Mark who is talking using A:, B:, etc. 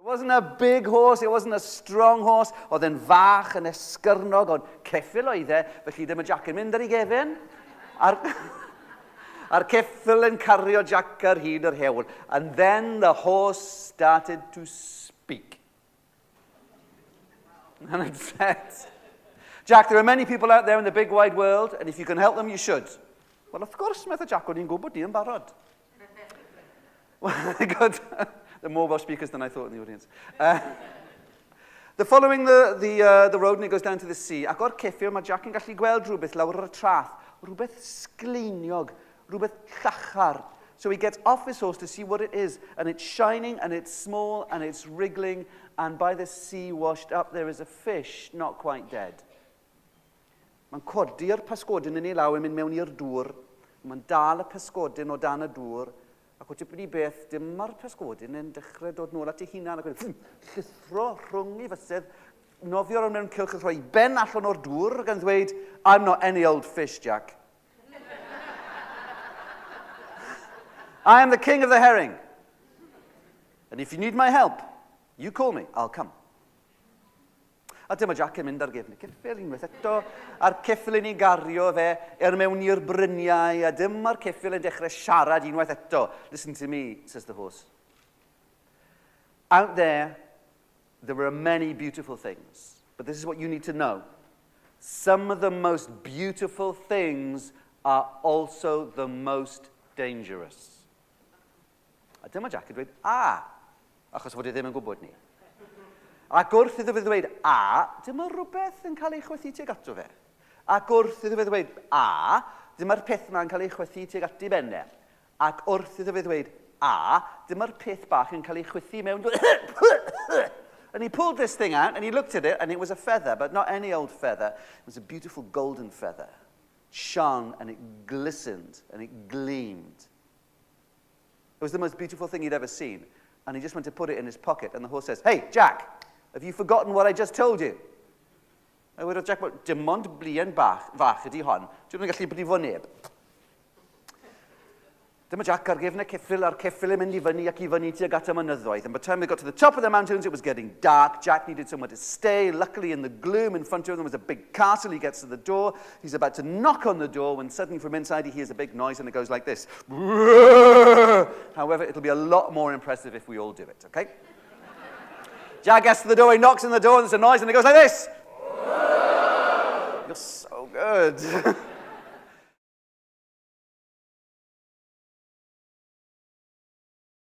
A: wasn't a big horse, it wasn't a strong horse. Oedd e'n fach yn esgyrnog, ond ceffyl oedd e, felly dyma Jack yn mynd ar ei gefn. A'r ceffyl yn cario Jack ar hyd yr hewl. And then the horse started to speak. And it said, Jack, there are many people out there in the big wide world, and if you can help them, you should. Well, of course, meddwl Jack, o'n i'n gwybod ni yn barod. Good. The mobile speakers than I thought in the audience. Following the road, and it goes down to the sea. Ac o'r ceffyl, mae Jack yn gallu gweld rhywbeth lawr ar y trath. Rhywbeth sgleiniog, rhywbeth llachar. So he gets off his horse to see what it is. And it's shining, and it's small, and it's wriggling. And by the sea washed up, there is a fish, not quite dead. Mae'n codi'r pysgodyn yn ei law yn mynd mewn i'r dŵr. Mae'n dal y pysgodyn o dan y dŵr. Ac o tipyn i beth, dim mae'r pysgodyn yn dechrau dod nôl at ei hunan. Ac yn llithro rhwng ei fysedd, nofio ar mewn cylch, rhoi ben allan o'r dŵr, ac yn ddweud, I'm not any old fish, Jack. I am the king of the herring. And if you need my help, you call me, I'll come. A dyma Jack yn mynd ar gefn y ceffyl unwaith eto, a'r ceffyl yn ei gario fe mewn i'r bryniau, a dyma'r ceffyl yn dechrau siarad unwaith eto. Listen to me, says the horse. Out there are many beautiful things, but this is what you need to know. Some of the most beautiful things are also the most dangerous. A dyma Jack yn dweud, achos fod e ddim yn gwybod ni. Ac wrth iddo fe ddweud, dyma rhywbeth yn cael ei chwythu tuag ato fe. Ac wrth iddo fe ddweud, dyma'r peth yma yn cael ei chwythu tuag ati benne. Ac wrth iddo fe ddweud, dyma'r peth bach yn cael ei chwythu mewn... And he pulled this thing out, and he looked at it, and it was a feather, but not any old feather. It was a beautiful golden feather. It shone, and it glistened, and it gleamed. It was the most beautiful thing he'd ever seen. And he just went to put it in his pocket, and the horse says, Hey, Jack! Have you forgotten what I just told you? A wedodd Jack, dim ond blien fach ydi hon. Dwi'n gallu brifo neb. Dyma Jack ar gefn y ceffyl, a'r ceffyl yn mynd i fyny ac i fyny tuag at y mynyddoedd. And by the time they got to the top of the mountains, it was getting dark. Jack needed somewhere to stay. Luckily, in the gloom in front of them was a big castle. He gets to the door. He's about to knock on the door when suddenly from inside he hears a big noise, and it goes like this. However, it'll be a lot more impressive if we all do it, okay? Jack gets to the door, he knocks on the door, and there's a noise, and it goes like this. You're so good.